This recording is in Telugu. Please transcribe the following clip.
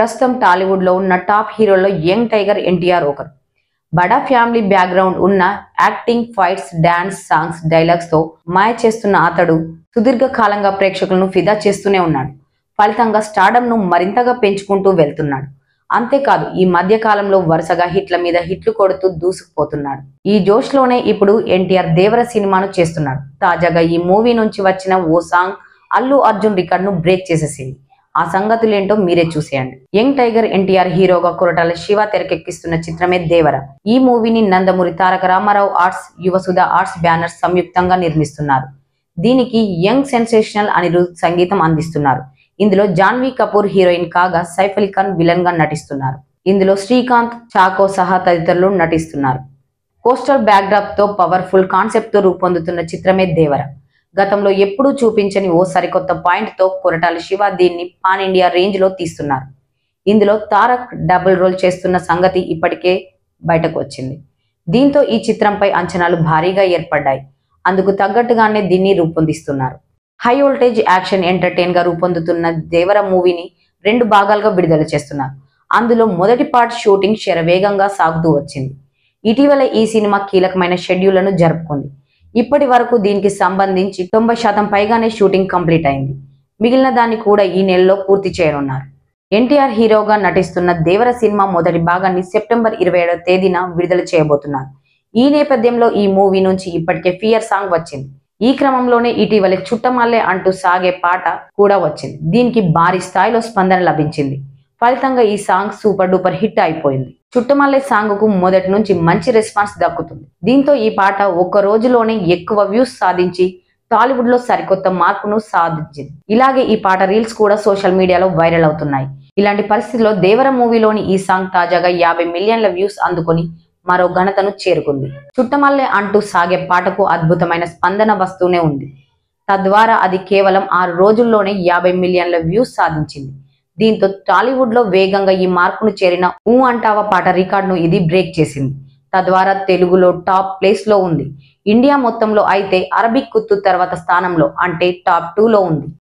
ప్రస్తుతం టాలీవుడ్ లో ఉన్న టాప్ హీరోల్లో యంగ్ టైగర్ ఎన్టీఆర్ ఒకరు. బడా ఫ్యామిలీ బ్యాక్గ్రౌండ్ ఉన్న acting, fights, dance, songs, dialogues తో మాయ చేస్తున్న అతడు సుదీర్ఘ కాలంగా ప్రేక్షకులను ఫిదా చేస్తూనే ఉన్నాడు. ఫలితంగా స్టార్డమ్ ను మరింతగా పెంచుకుంటూ వెళ్తున్నాడు. అంతేకాదు ఈ మధ్య కాలంలో వరుసగా హిట్ల మీద హిట్లు కొడుతూ దూసుకుపోతున్నాడు. ఈ జోష్ లోనే ఇప్పుడు ఎన్టీఆర్ దేవర సినిమాను చేస్తున్నాడు. తాజాగా ఈ మూవీ నుంచి వచ్చిన ఓ సాంగ్ అల్లు అర్జున్ రికార్డ్ ను బ్రేక్ చేసేసింది. ఆ సంగతులేంటో మీరే చూసేయండి. యంగ్ టైగర్ ఎన్టీఆర్ హీరోగా కొరటాల శివ తెరకెక్కిస్తున్న చిత్రమే దేవర. ఈ మూవీని Nandamuri Taraka Ramarao arts, Yuvasudha arts banners సంయుక్తంగా నిర్మిస్తున్నారు. దీనికి యంగ్ సెన్సేషనల్ అనిరుద్ సంగీతం అందిస్తున్నారు. ఇందులో జాన్వీ కపూర్ హీరోయిన్ కాగా సైఫ్ అలీ ఖాన్ విలన్ గా నటిస్తున్నారు. ఇందులో శ్రీకాంత్, చాకో సహా తదితరులు నటిస్తున్నారు. కోస్టల్ బ్యాక్డ్రాప్ తో పవర్ఫుల్ కాన్సెప్ట్ తో రూపొందుతున్న చిత్రమే దేవర. గతంలో ఎప్పుడూ చూపించని ఓ సరికొత్త పాయింట్ తో కొరటాల శివ దీన్ని పాన్ ఇండియా రేంజ్ లో తీస్తున్నారు. ఇందులో తారక్ డబుల్ రోల్ చేస్తున్న సంగతి ఇప్పటికే బయటకు వచ్చింది. దీంతో ఈ చిత్రంపై అంచనాలు భారీగా ఏర్పడ్డాయి. అందుకు తగ్గట్టుగానే దీన్ని రూపొందిస్తున్నారు. హై వోల్టేజ్ యాక్షన్ ఎంటర్టైన్ గా రూపొందుతున్న దేవర మూవీని 2 భాగాలుగా విడుదల చేస్తున్నారు. అందులో మొదటి పార్ట్ షూటింగ్ శరవేగంగా సాగుతూ వచ్చింది. ఇటీవల ఈ సినిమా కీలకమైన షెడ్యూళ్లను జరుపుకుంది. ఇప్పటి వరకు దీనికి సంబంధించి 90% పైగానే షూటింగ్ కంప్లీట్ అయింది. మిగిలిన దాన్ని కూడా ఈ నెలలో పూర్తి చేయనున్నారు. ఎన్టీఆర్ హీరోగా నటిస్తున్న దేవర సినిమా మొదటి భాగాన్ని సెప్టెంబర్ 27వ తేదీన విడుదల చేయబోతున్నారు. ఈ నేపథ్యంలో ఈ మూవీ నుంచి ఇప్పటికే ఫియర్ సాంగ్ వచ్చింది. ఈ క్రమంలోనే ఇటీవలే చుట్టమల్లే అంటూ సాగే పాట కూడా వచ్చింది. దీనికి భారీ స్థాయిలో స్పందన లభించింది. ఫలితంగా ఈ సాంగ్ సూపర్ డూపర్ హిట్ అయిపోయింది. చుట్టమల్లే సాంగ్ కు మొదటి నుంచి మంచి రెస్పాన్స్ దక్కుతుంది. దీంతో ఈ పాట ఒక్క రోజులోనే ఎక్కువ వ్యూస్ సాధించి టాలీవుడ్ లో సరికొత్త మార్పును సాధించింది. ఇలాగే ఈ పాట రీల్స్ కూడా సోషల్ మీడియాలో వైరల్ అవుతున్నాయి. ఇలాంటి పరిస్థితుల్లో దేవర మూవీలోని ఈ సాంగ్ తాజాగా 50 మిలియన్ల వ్యూస్ అందుకొని మరో ఘనతను చేరుకుంది. చుట్టమల్లే అంటూ సాగే పాటకు అద్భుతమైన స్పందన వస్తూనే ఉంది. తద్వారా అది కేవలం 6 రోజుల్లోనే 50 మిలియన్ల వ్యూస్ సాధించింది. దీంతో టాలీవుడ్ లో వేగంగా ఈ మార్కును చేరిన ఊ అంటావా పాట రికార్డును ఇది బ్రేక్ చేసింది. తద్వారా తెలుగులో టాప్ ప్లేస్ లో ఉంది. ఇండియా మొత్తంలో అయితే అరబిక్ కుత్తు తర్వాత స్థానంలో అంటే టాప్ 2లో ఉంది.